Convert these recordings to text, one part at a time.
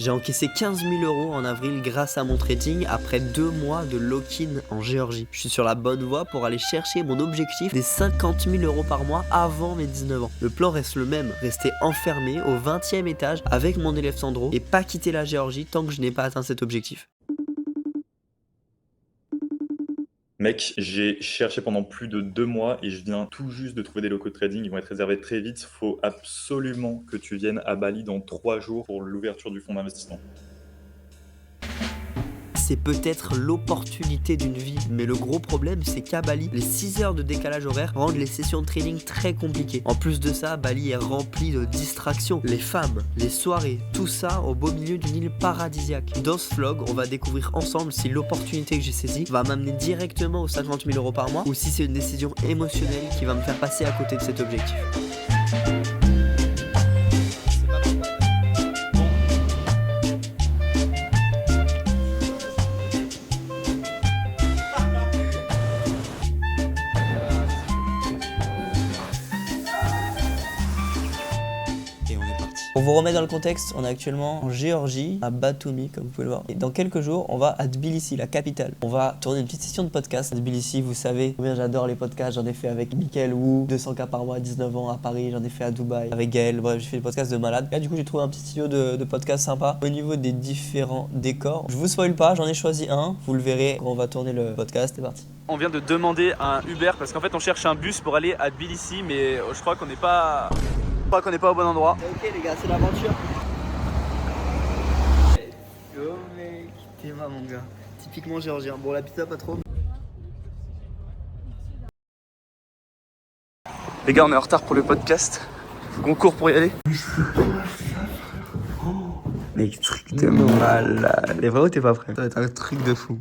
J'ai encaissé 15 000 € en avril grâce à mon trading après 2 mois de lock-in en Géorgie. Je suis sur la bonne voie pour aller chercher mon objectif des 50 000 € par mois avant mes 19 ans. Le plan reste le même, rester enfermé au 20e étage avec mon élève Sandro et pas quitter la Géorgie tant que je n'ai pas atteint cet objectif. Mec, j'ai cherché pendant plus de 2 mois et je viens tout juste de trouver des locaux de trading. Ils vont être réservés très vite. Faut absolument que tu viennes à Bali dans 3 jours pour l'ouverture du fonds d'investissement. C'est peut-être l'opportunité d'une vie, mais le gros problème c'est qu'à Bali, les 6 heures de décalage horaire rendent les sessions de trading très compliquées. En plus de ça, Bali est rempli de distractions, les femmes, les soirées, tout ça au beau milieu d'une île paradisiaque. Dans ce vlog, on va découvrir ensemble si l'opportunité que j'ai saisie va m'amener directement aux 50 000 € par mois ou si c'est une décision émotionnelle qui va me faire passer à côté de cet objectif. Pour vous remettre dans le contexte, on est actuellement en Géorgie, à Batumi, comme vous pouvez le voir. Et dans quelques jours, on va à Tbilissi, la capitale. On va tourner une petite session de podcast. À Tbilissi, vous savez combien j'adore les podcasts. J'en ai fait avec Mickaël Wu, 200K par mois, 19 ans à Paris. J'en ai fait à Dubaï avec Gaël. Bref, j'ai fait des podcasts de malade. Là, du coup, j'ai trouvé un petit studio de podcast sympa. Au niveau des différents décors, je vous spoil pas, j'en ai choisi un. Vous le verrez quand on va tourner le podcast. C'est parti. On vient de demander un Uber parce qu'en fait, on cherche un bus pour aller à Tbilissi, mais je crois qu'on n'est pas... au bon endroit. Ok les gars, c'est l'aventure. Let's go mec, t'es ma mon gars. Typiquement géorgien. Bon la pizza pas trop. Les gars, on est en retard pour le podcast. Faut qu'on court pour y aller. Mec, truc de malade. Les vrais ou t'es pas prêt? Ça va être un truc de fou.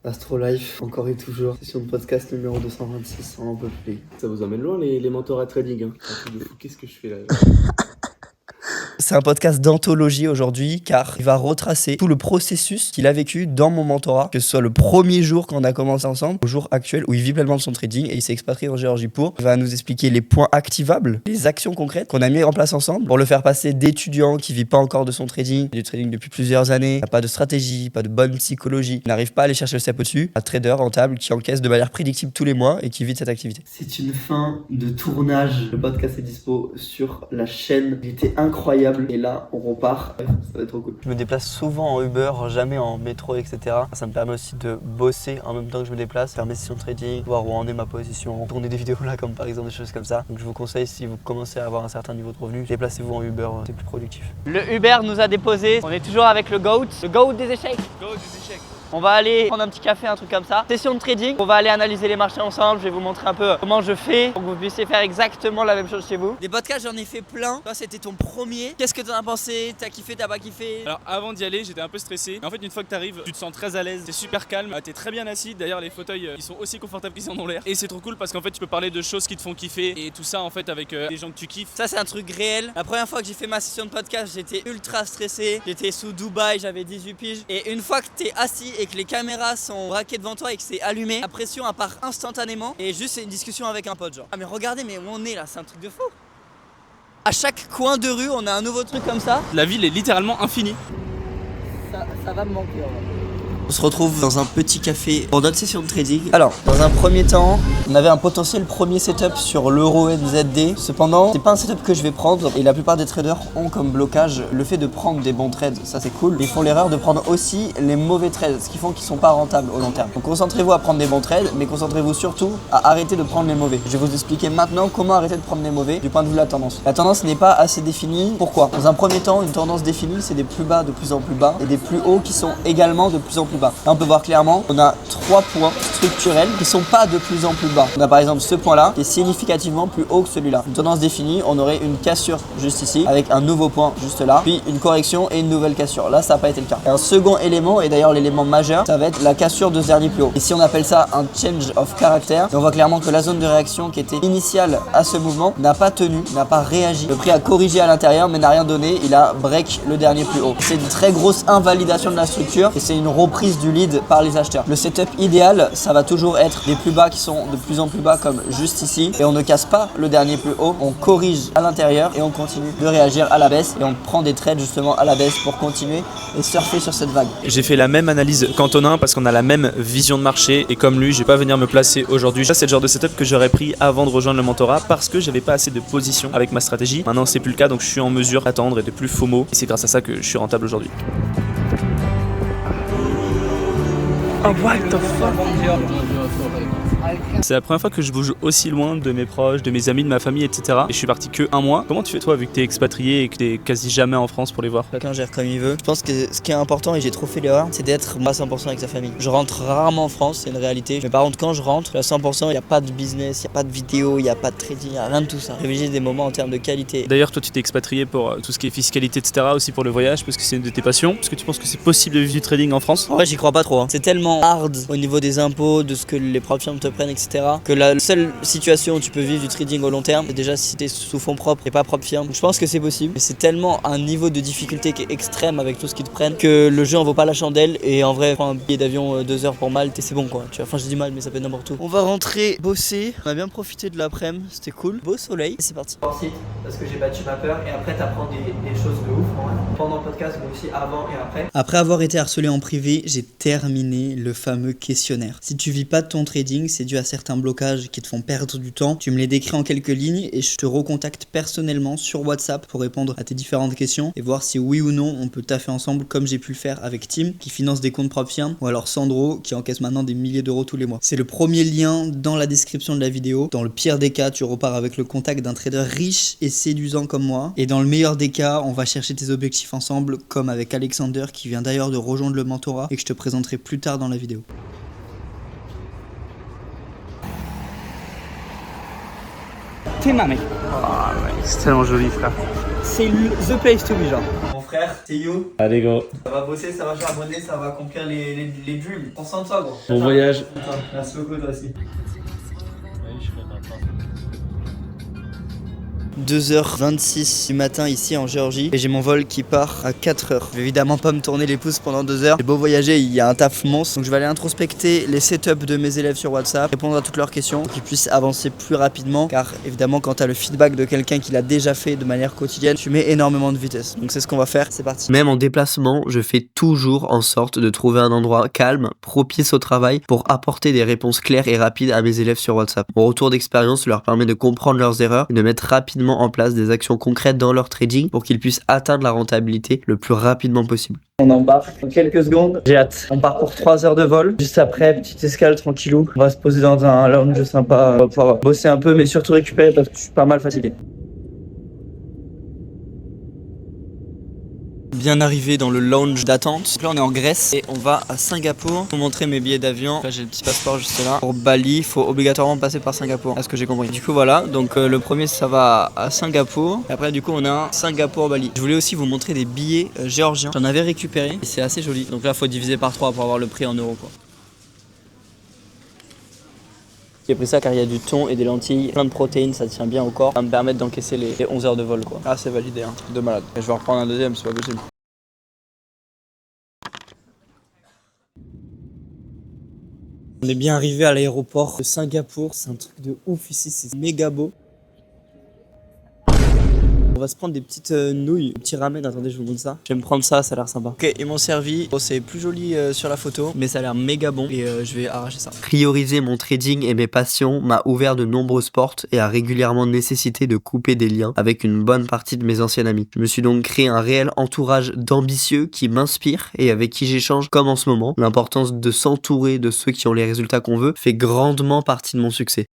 Astro Life, encore et toujours. Session de podcast numéro 226, on en peut plus. Ça vous emmène loin les mentorats trading, hein. Un truc de fou. Qu'est-ce que je fais là? C'est un podcast d'anthologie aujourd'hui car il va retracer tout le processus qu'il a vécu dans mon mentorat, que ce soit le premier jour quand on a commencé ensemble, au jour actuel où il vit pleinement de son trading et il s'est expatrié en Géorgie pour. Il va nous expliquer les points activables, les actions concrètes qu'on a mis en place ensemble pour le faire passer d'étudiant qui vit pas encore de son trading, du trading depuis plusieurs années, n'a pas de stratégie, pas de bonne psychologie, n'arrive pas à aller chercher le step au-dessus, à trader rentable qui encaisse de manière prédictible tous les mois et qui vit de cette activité. C'est une fin de tournage. Le podcast est dispo sur la chaîne. Il était incroyable. Et là, on repart. Ça va être trop cool. Je me déplace souvent en Uber, jamais en métro, etc. Ça me permet aussi de bosser en même temps que je me déplace, faire mes sessions de trading, voir où en est ma position, tourner des vidéos là, comme par exemple des choses comme ça. Donc je vous conseille, si vous commencez à avoir un certain niveau de revenus, déplacez-vous en Uber, c'est plus productif. Le Uber nous a déposé. On est toujours avec le GOAT des échecs. Go des échecs. On va aller prendre un petit café, un truc comme ça. Session de trading, on va aller analyser les marchés ensemble. Je vais vous montrer un peu comment je fais pour que vous puissiez faire exactement la même chose chez vous. Des podcasts, j'en ai fait plein. Toi, c'était ton premier. Qu'est-ce que t'en as pensé? T'as kiffé, t'as pas kiffé? Alors avant d'y aller, j'étais un peu stressé. En fait, une fois que t'arrives, tu te sens très à l'aise. T'es super calme, t'es très bien assis. D'ailleurs, les fauteuils, ils sont aussi confortables qu'ils en ont l'air. Et c'est trop cool parce qu'en fait, tu peux parler de choses qui te font kiffer. Et tout ça, en fait, avec des gens que tu kiffes. Ça, c'est un truc réel. La première fois que j'ai fait ma session de podcast, j'étais ultra stressé. J'étais sous Dubaï, j'avais 18 piges. Et une fois que t'es assis et que les caméras sont braquées devant toi et que c'est allumé, la pression elle part instantanément. Et juste, c'est une discussion avec un pote, genre. Ah, mais regardez, mais où on est là, c'est un truc de fou. À chaque coin de rue, on a un nouveau truc comme ça. La ville est littéralement infinie. Ça va me manquer, en vrai. On se retrouve dans un petit café pour notre session de trading. Alors, dans un premier temps, on avait un potentiel premier setup sur l'euro NZD. Cependant, c'est pas un setup que je vais prendre et la plupart des traders ont comme blocage le fait de prendre des bons trades. Ça, c'est cool. Ils font l'erreur de prendre aussi les mauvais trades, ce qui font qu'ils sont pas rentables au long terme. Donc, concentrez-vous à prendre des bons trades, mais concentrez-vous surtout à arrêter de prendre les mauvais. Je vais vous expliquer maintenant comment arrêter de prendre les mauvais du point de vue de la tendance. La tendance n'est pas assez définie. Pourquoi? Dans un premier temps, une tendance définie, c'est des plus bas de plus en plus bas et des plus hauts qui sont également de plus en plus bas. Là, on peut voir clairement, on a 3 points structurels qui sont pas de plus en plus bas. On a par exemple ce point-là qui est significativement plus haut que celui-là. Une tendance définie, on aurait une cassure juste ici avec un nouveau point juste là, puis une correction et une nouvelle cassure. Là, ça n'a pas été le cas. Et un second élément, et d'ailleurs l'élément majeur, ça va être la cassure de ce dernier plus haut. Ici, on appelle ça un change of character. Et on voit clairement que la zone de réaction qui était initiale à ce mouvement n'a pas tenu, n'a pas réagi. Le prix a corrigé à l'intérieur mais n'a rien donné. Il a break le dernier plus haut. C'est une très grosse invalidation de la structure et c'est une reprise prise du lead par les acheteurs. Le setup idéal, ça va toujours être les plus bas qui sont de plus en plus bas comme juste ici. Et on ne casse pas le dernier plus haut, on corrige à l'intérieur et on continue de réagir à la baisse. Et on prend des trades justement à la baisse pour continuer et surfer sur cette vague. J'ai fait la même analyse qu'Antonin parce qu'on a la même vision de marché et comme lui, je vais pas venir me placer aujourd'hui. Ça, c'est le genre de setup que j'aurais pris avant de rejoindre le mentorat parce que j'avais pas assez de position avec ma stratégie. Maintenant, c'est plus le cas, donc je suis en mesure d'attendre et de plus FOMO. Et c'est grâce à ça que je suis rentable aujourd'hui. Oh, what the fuck? C'est la première fois que je bouge aussi loin de mes proches, de mes amis, de ma famille, etc. Et je suis parti que un mois. Comment tu fais toi vu que t'es expatrié et que t'es quasi jamais en France pour les voir? Chacun gère comme il veut. Je pense que ce qui est important, et j'ai trop fait l'erreur, c'est d'être à 100% avec sa famille. Je rentre rarement en France, c'est une réalité. Mais par contre, quand je rentre, à 100%, il n'y a pas de business, il n'y a pas de vidéo, il n'y a pas de trading, il n'y a rien de tout ça. Privilégier des moments en termes de qualité. D'ailleurs, toi, tu t'es expatrié pour tout ce qui est fiscalité, etc. Aussi pour le voyage, parce que c'est une de tes passions. Est-ce que tu penses que c'est possible de vivre du trading en France? En vrai, j'y crois pas trop. C'est tellement hard au niveau des impôts, de ce que les propres firmes te prennent, etc. que la seule situation où tu peux vivre du trading au long terme, c'est déjà si t'es sous fonds propres et pas propre firme. Donc je pense que c'est possible. Mais c'est tellement un niveau de difficulté qui est extrême avec tout ce qu'ils te prennent que le jeu en vaut pas la chandelle. Et en vrai, prends un billet d'avion 2 heures pour Malte et c'est bon quoi. Tu vois, enfin, j'ai du mal, mais ça peut être n'importe où. On va rentrer bosser. On a bien profité de l'après-midi, c'était cool. Beau soleil. Et c'est parti. Ensuite, parce que j'ai battu ma peur et après t'apprends des choses de ouf pendant le podcast, mais aussi avant et après. Après avoir été harcelé en privé, j'ai terminé le fameux questionnaire. Si tu vis pas de ton trading, c'est dû à certains blocages qui te font perdre du temps. Tu me les décris en quelques lignes et je te recontacte personnellement sur WhatsApp pour répondre à tes différentes questions et voir si oui ou non on peut taffer ensemble comme j'ai pu le faire avec Tim qui finance des comptes propres firmes ou alors Sandro qui encaisse maintenant des milliers d'euros tous les mois. C'est le premier lien dans la description de la vidéo. Dans le pire des cas, tu repars avec le contact d'un trader riche et séduisant comme moi. Et dans le meilleur des cas, on va chercher tes objectifs ensemble comme avec Alexander qui vient d'ailleurs de rejoindre le mentorat et que je te présenterai plus tard dans la vidéo. T'es ma mec. Ah mec, c'est tellement joli frère. C'est the place to be genre. Mon frère, c'est you. Allez go. Ça va bosser, ça va charbonner, ça va accomplir les dreams. On sent ça gros. Bon voyage. Merci beaucoup toi aussi. 2h26 du matin ici en Géorgie et j'ai mon vol qui part à 4h. Je vais évidemment pas me tourner les pouces pendant 2 heures. C'est beau voyager, il y a un taf monstre. Donc je vais aller introspecter les setups de mes élèves sur WhatsApp, répondre à toutes leurs questions pour qu'ils puissent avancer plus rapidement car évidemment quand tu as le feedback de quelqu'un qui l'a déjà fait de manière quotidienne, tu mets énormément de vitesse. Donc c'est ce qu'on va faire, c'est parti. Même en déplacement, je fais toujours en sorte de trouver un endroit calme, propice au travail pour apporter des réponses claires et rapides à mes élèves sur WhatsApp. Mon retour d'expérience leur permet de comprendre leurs erreurs et de mettre rapidement en place des actions concrètes dans leur trading pour qu'ils puissent atteindre la rentabilité le plus rapidement possible. On embarque dans quelques secondes, j'ai hâte. On part pour 3 heures de vol. Juste après, petite escale tranquillou. On va se poser dans un lounge sympa. On va pouvoir bosser un peu mais surtout récupérer parce que je suis pas mal fatigué. Bien arrivé dans le lounge d'attente. Là on est en Grèce et on va à Singapour. Pour montrer mes billets d'avion. Là j'ai le petit passeport juste là. Pour Bali, il faut obligatoirement passer par Singapour. À ce que j'ai compris. Du coup voilà, donc le premier ça va à Singapour. Et après du coup on a Singapour-Bali. Je voulais aussi vous montrer des billets géorgiens. J'en avais récupéré et c'est assez joli. Donc là faut diviser par 3 pour avoir le prix en euros quoi. J'ai pris ça car il y a du thon et des lentilles, plein de protéines, ça tient bien au corps. Ça va me permettre d'encaisser les 11 heures de vol quoi. Ah c'est validé hein, de malade. Et je vais en reprendre un deuxième, c'est pas possible. On est bien arrivé à l'aéroport de Singapour, c'est un truc de ouf ici, c'est méga beau. On va se prendre des petites nouilles, des petits ramen, attendez je vous montre ça. Je vais me prendre ça, ça a l'air sympa. Ok, ils m'ont servi, bon, c'est plus joli sur la photo, mais ça a l'air méga bon et je vais arracher ça. Prioriser mon trading et mes passions m'a ouvert de nombreuses portes et a régulièrement nécessité de couper des liens avec une bonne partie de mes anciens amis. Je me suis donc créé un réel entourage d'ambitieux qui m'inspirent et avec qui j'échange comme en ce moment. L'importance de s'entourer de ceux qui ont les résultats qu'on veut fait grandement partie de mon succès.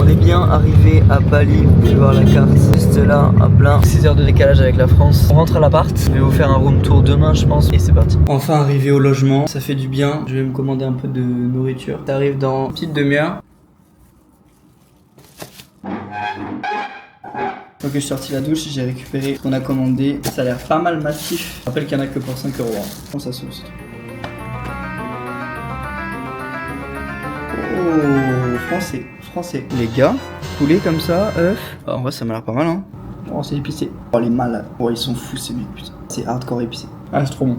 On est bien arrivé à Bali, vous pouvez voir la carte juste là, à plein 6 heures de décalage avec la France. On rentre à l'appart, je vais vous faire un room tour demain je pense et c'est parti. Enfin arrivé au logement, ça fait du bien, je vais me commander un peu de nourriture. Ça arrive dans une petite demi-heure. Ok, je suis sorti la douche, j'ai récupéré ce qu'on a commandé. Ça a l'air pas mal massif. Je rappelle qu'il n'y en a que pour 5 euros. Comment ça sauce? Oh, français. Les gars, poulet comme ça, œuf. En vrai, ça m'a l'air pas mal, hein. Oh, c'est épicé. Oh, les malades. Oh, ils sont fous, ces mecs, putain. c'est hardcore épicé. Ah, c'est trop bon.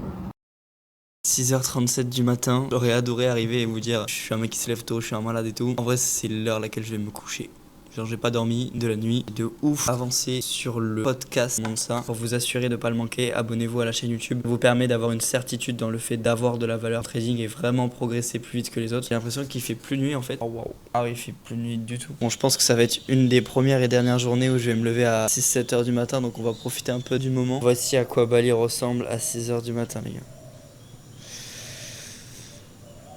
6h37 du matin, j'aurais adoré arriver et vous dire je suis un mec qui se lève tôt, je suis un malade et tout. En vrai, c'est l'heure à laquelle je vais me coucher. Genre, j'ai pas dormi de la nuit, de ouf. Avancez sur le podcast Monza pour vous assurer de pas le manquer. Abonnez-vous à la chaîne YouTube. Ça vous permet d'avoir une certitude dans le fait d'avoir de la valeur trading et vraiment progresser plus vite que les autres. J'ai l'impression qu'il fait plus nuit en fait. Oh waouh. Ah oui, il fait plus nuit du tout. Bon, je pense que ça va être une des premières et dernières journées où je vais me lever à 6-7 heures du matin. Donc on va profiter un peu du moment. Voici à quoi Bali ressemble à 6 heures du matin, les gars.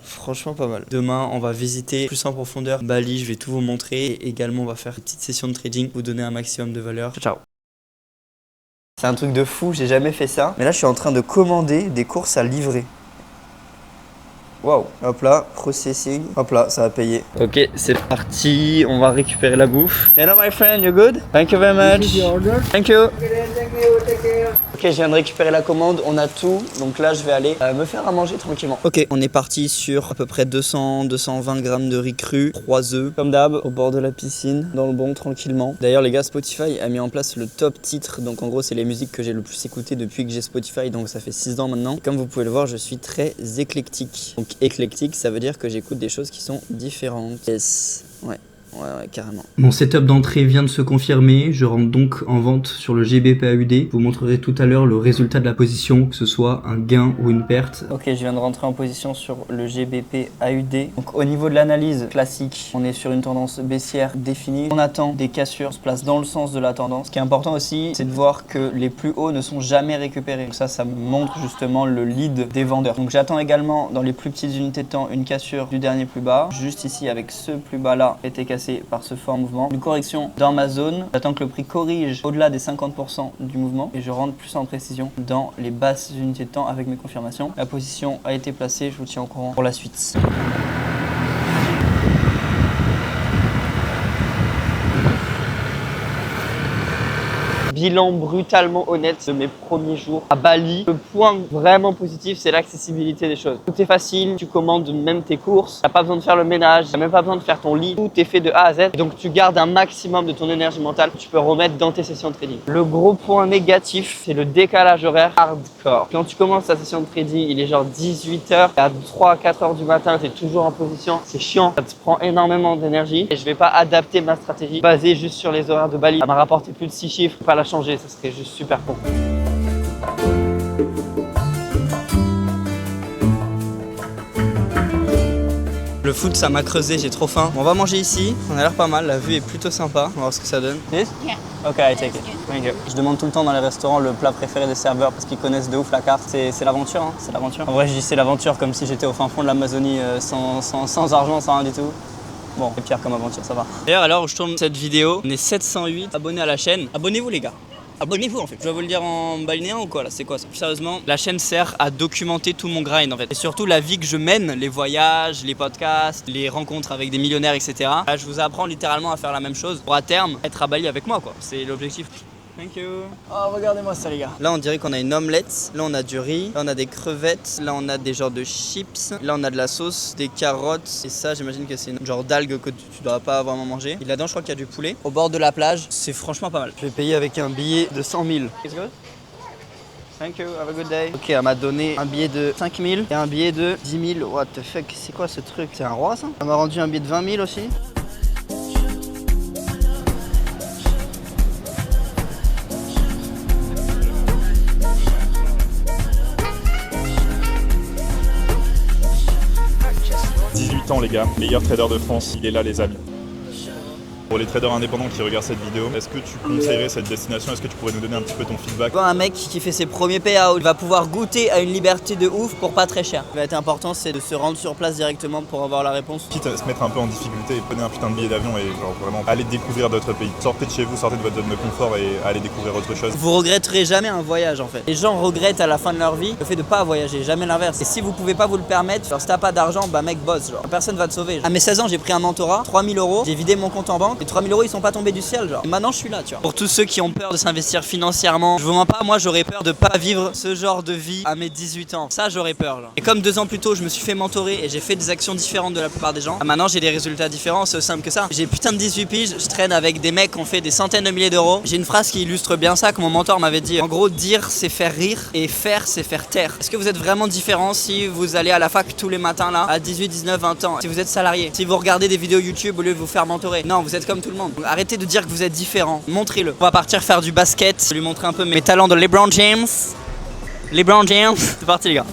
Franchement pas mal. Demain on va visiter plus en profondeur Bali, je vais tout vous montrer et également on va faire une petite session de trading, vous donner un maximum de valeur. Ciao. C'est un truc de fou, j'ai jamais fait ça. Mais là je suis en train de commander des courses à livrer. Waouh. Hop là, processing. Hop là, ça va payer. Ok, c'est parti, on va récupérer la bouffe. Hello my friend, you good? Thank you very much. Thank you. Ok, je viens de récupérer la commande, on a tout. Donc là, je vais aller me faire à manger tranquillement. Ok, on est parti sur à peu près 200-220 grammes de riz cru, 3 œufs, comme d'hab, au bord de la piscine, dans le bon, tranquillement. D'ailleurs, les gars, Spotify a mis en place le top titre. Donc en gros, c'est les musiques que j'ai le plus écoutées depuis que j'ai Spotify. Donc ça fait 6 ans maintenant. Comme vous pouvez le voir, je suis très éclectique. Donc éclectique, ça veut dire que j'écoute des choses qui sont différentes. Yes, ouais. Ouais, carrément. Mon setup d'entrée vient de se confirmer. Je rentre donc en vente sur le GBPAUD. Je vous montrerai tout à l'heure le résultat de la position, que ce soit un gain ou une perte. Ok, je viens de rentrer en position sur le GBPAUD. Donc au niveau de l'analyse classique, on est sur une tendance baissière définie. On attend des cassures, on se place dans le sens de la tendance. Ce qui est important aussi, c'est de voir que les plus hauts ne sont jamais récupérés. Donc ça me montre justement le lead des vendeurs. Donc j'attends également dans les plus petites unités de temps une cassure du dernier plus bas. Juste ici avec ce plus bas là, était cassé par ce fort mouvement. Une correction dans ma zone. J'attends que le prix corrige au-delà des 50% du mouvement et je rentre plus en précision dans les basses unités de temps avec mes confirmations. La position a été placée, je vous tiens au courant pour la suite. Bilan brutalement honnête de mes premiers jours à Bali. Le point vraiment positif, c'est l'accessibilité des choses. Tout est facile, tu commandes même tes courses, t'as pas besoin de faire le ménage, t'as même pas besoin de faire ton lit, tout est fait de A à Z. Et donc tu gardes un maximum de ton énergie mentale que tu peux remettre dans tes sessions de trading. Le gros point négatif, c'est le décalage horaire hardcore. Quand tu commences ta session de trading, il est genre 18h, à 3-4h du matin, tu es toujours en position, c'est chiant, ça te prend énormément d'énergie et je vais pas adapter ma stratégie basée juste sur les horaires de Bali. Ça m'a rapporté plus de 6 chiffres, pas la changer, ça serait juste super con. Le foot, ça m'a creusé, j'ai trop faim. On va manger ici, on a l'air pas mal, la vue est plutôt sympa. On va voir ce que ça donne. This? Yeah. Ok, I take it. Thank you. Je demande tout le temps dans les restaurants le plat préféré des serveurs parce qu'ils connaissent de ouf la carte. C'est l'aventure, hein, c'est l'aventure. En vrai, je dis c'est l'aventure comme si j'étais au fin fond de l'Amazonie sans argent, sans rien du tout. Bon, c'est pire comme aventure, ça va. D'ailleurs, alors je tourne cette vidéo, on est 708 abonnés à la chaîne. Abonnez-vous les gars. Abonnez-vous en fait. Je dois vous le dire en balinéen ou quoi là, c'est quoi ça? Sérieusement, la chaîne sert à documenter tout mon grind en fait. Et surtout la vie que je mène, les voyages, les podcasts, les rencontres avec des millionnaires, etc. Là, je vous apprends littéralement à faire la même chose pour à terme être à Bali avec moi quoi. C'est l'objectif. Thank you. Oh, regardez-moi ça les gars. Là on dirait qu'on a une omelette, là on a du riz, là on a des crevettes, là on a des genres de chips, là on a de la sauce, des carottes et ça j'imagine que c'est une genre d'algue que tu dois pas vraiment manger. Et là-dedans je crois qu'il y a du poulet. Au bord de la plage, c'est franchement pas mal. Je vais payer avec un billet de 100 000. It's good? Thank you, have a good day. Ok, elle m'a donné un billet de 5 000 et un billet de 10 000. What the fuck, c'est quoi ce truc? C'est un roi ça? Elle m'a rendu un billet de 20 000 aussi. Les gars, meilleur trader de France, il est là les amis. Pour les traders indépendants qui regardent cette vidéo, est-ce que tu conseillerais cette destination? Est-ce que tu pourrais nous donner un petit peu ton feedback? Un mec qui fait ses premiers payouts va pouvoir goûter à une liberté de ouf pour pas très cher. Ce qui va être important, c'est de se rendre sur place directement pour avoir la réponse. Quitte à se mettre un peu en difficulté, prenez un putain de billet d'avion et genre vraiment allez découvrir d'autres pays. Sortez de chez vous, sortez de votre zone de confort et allez découvrir autre chose. Vous regretterez jamais un voyage en fait. Les gens regrettent à la fin de leur vie le fait de pas voyager, jamais l'inverse. Et si vous pouvez pas vous le permettre, genre si t'as pas d'argent, bah mec bosse genre. Personne va te sauver. À mes 16 ans, j'ai pris un mentorat, 3 000 €, j'ai vidé mon compte en banque Les 3000 euros ils sont pas tombés du ciel genre. Et maintenant je suis là tu vois. Pour tous ceux qui ont peur de s'investir financièrement, je vous mens pas, moi j'aurais peur de pas vivre ce genre de vie à mes 18 ans. Ça j'aurais peur genre. Et comme 2 ans plus tôt je me suis fait mentorer et j'ai fait des actions différentes de la plupart des gens, maintenant j'ai des résultats différents, c'est aussi simple que ça. J'ai putain de 18 piges, je traîne avec des mecs qui ont fait des centaines de milliers d'euros. J'ai une phrase qui illustre bien ça que mon mentor m'avait dit. En gros, dire c'est faire rire et faire c'est faire taire. Est-ce que vous êtes vraiment différent si vous allez à la fac tous les matins là à 18, 19, 20 ans? Si vous êtes salarié, si vous regardez des vidéos YouTube au lieu de vous faire mentorer? Non, vous êtes comme tout le monde. Donc, arrêtez de dire que vous êtes différent. Montrez-le. On va partir faire du basket, lui montrer un peu mes talents de LeBron James. LeBron James, c'est parti les gars.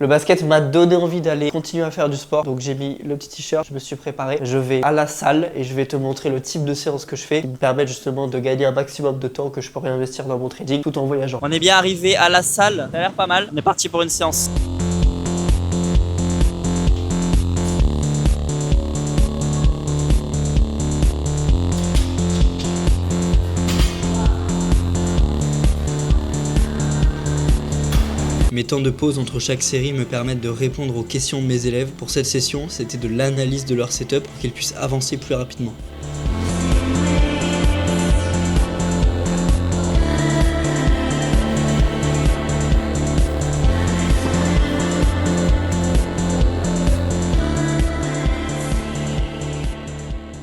Le basket m'a donné envie d'aller continuer à faire du sport, donc j'ai mis le petit t-shirt, je me suis préparé, je vais à la salle et je vais te montrer le type de séance que je fais qui me permettent justement de gagner un maximum de temps que je peux réinvestir dans mon trading tout en voyageant. On est bien arrivé à la salle, ça a l'air pas mal, on est parti pour une séance. Mes temps de pause entre chaque série me permettent de répondre aux questions de mes élèves. Pour cette session, c'était de l'analyse de leur setup pour qu'ils puissent avancer plus rapidement.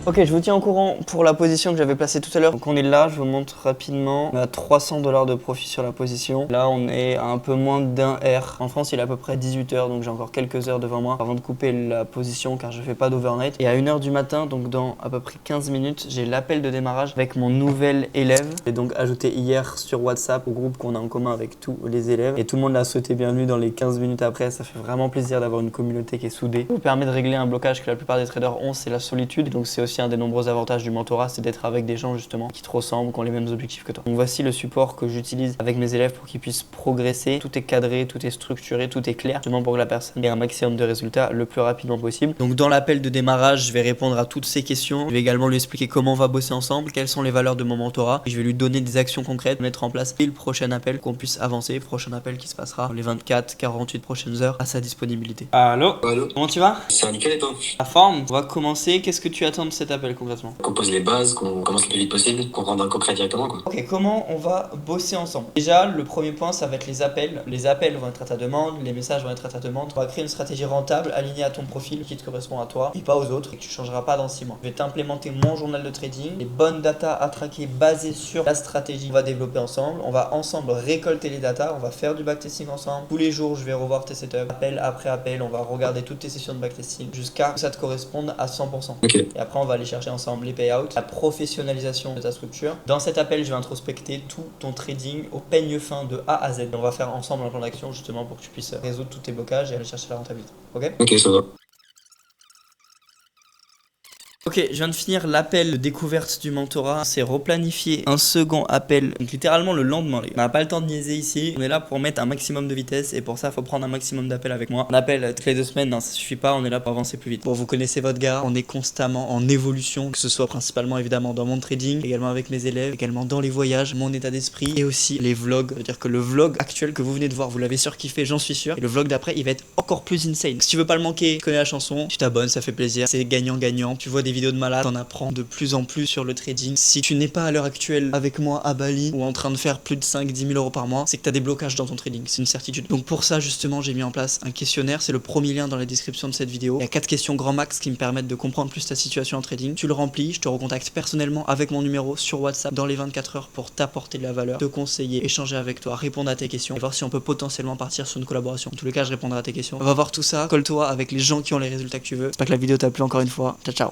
Ok, je vous tiens au courant pour la position que j'avais placée tout à l'heure. Donc on est là, je vous montre rapidement. On a 300 $ de profit sur la position. Là, on est à un peu moins d'un R. En France, il est à peu près 18 h, donc j'ai encore quelques heures devant moi avant de couper la position car je fais pas d'overnight. Et à 1 h du matin, donc dans à peu près 15 minutes, j'ai l'appel de démarrage avec mon nouvel élève. J'ai donc ajouté hier sur WhatsApp au groupe qu'on a en commun avec tous les élèves. Et tout le monde l'a souhaité bienvenue dans les 15 minutes après. Ça fait vraiment plaisir d'avoir une communauté qui est soudée. Ça vous permet de régler un blocage que la plupart des traders ont, c'est la solitude. Donc c'est aussi un des nombreux avantages du mentorat, c'est d'être avec des gens justement qui te ressemblent, qui ont les mêmes objectifs que toi. Donc voici le support que j'utilise avec mes élèves pour qu'ils puissent progresser. Tout est cadré, tout est structuré, tout est clair, justement pour que la personne ait un maximum de résultats le plus rapidement possible. Donc dans l'appel de démarrage, je vais répondre à toutes ces questions. Je vais également lui expliquer comment on va bosser ensemble, quelles sont les valeurs de mon mentorat. Et je vais lui donner des actions concrètes, mettre en place et le prochain appel qu'on puisse avancer. Prochain appel qui se passera dans les 24-48 prochaines heures à sa disponibilité. Allô? Allô? Comment tu vas? Ça va nickel et toi? La forme? On va commencer. Qu'est-ce que tu attends de cet appel concrètement? Qu'on pose les bases, qu'on commence le plus vite possible, qu'on rentre dans le concret directement quoi. Ok, comment on va bosser ensemble? Déjà, le premier point, ça va être les appels. Les appels vont être à ta demande, les messages vont être à ta demande. On va créer une stratégie rentable alignée à ton profil qui te correspond à toi et pas aux autres et que tu changeras pas dans 6 mois. Je vais t'implémenter mon journal de trading, les bonnes datas à traquer basées sur la stratégie qu'on va développer ensemble. On va ensemble récolter les datas, on va faire du backtesting ensemble. Tous les jours, je vais revoir tes setups, appel après appel, on va regarder toutes tes sessions de backtesting jusqu'à ce que ça te corresponde à 100%. Ok. Et après, on va aller chercher ensemble les payouts, la professionnalisation de ta structure. Dans cet appel, je vais introspecter tout ton trading au peigne fin de A à Z. Et on va faire ensemble un plan d'action justement pour que tu puisses résoudre tous tes blocages et aller chercher la rentabilité. Ok? Ok, ça va. Ok, je viens de finir l'appel de découverte du mentorat. C'est replanifier un second appel, donc littéralement le lendemain. On n'a pas le temps de niaiser ici. On est là pour mettre un maximum de vitesse et pour ça, il faut prendre un maximum d'appels avec moi. Un appel toutes les 2 semaines, non, ça suffit pas. On est là pour avancer plus vite. Bon, vous connaissez votre gars. On est constamment en évolution, que ce soit principalement évidemment dans mon trading, également avec mes élèves, également dans les voyages, mon état d'esprit et aussi les vlogs. Ça veut dire que le vlog actuel que vous venez de voir, vous l'avez surkiffé, j'en suis sûr. Et le vlog d'après, il va être encore plus insane. Si tu veux pas le manquer, tu connais la chanson, tu t'abonnes, ça fait plaisir. C'est gagnant-gagnant. Tu vois des vidéos de malade, t'en apprends de plus en plus sur le trading. Si tu n'es pas à l'heure actuelle avec moi à Bali ou en train de faire plus de 5-10 000 € par mois, c'est que tu as des blocages dans ton trading, c'est une certitude. Donc pour ça justement, j'ai mis en place un questionnaire, c'est le premier lien dans la description de cette vidéo. Il y a 4 questions grand max qui me permettent de comprendre plus ta situation en trading. Tu le remplis, je te recontacte personnellement avec mon numéro sur WhatsApp dans les 24 heures pour t'apporter de la valeur, te conseiller, échanger avec toi, répondre à tes questions et voir si on peut potentiellement partir sur une collaboration. En tous les cas, je répondrai à tes questions. On va voir tout ça, colle-toi avec les gens qui ont les résultats que tu veux. J'espère que la vidéo t'a plu encore une fois. Ciao ciao.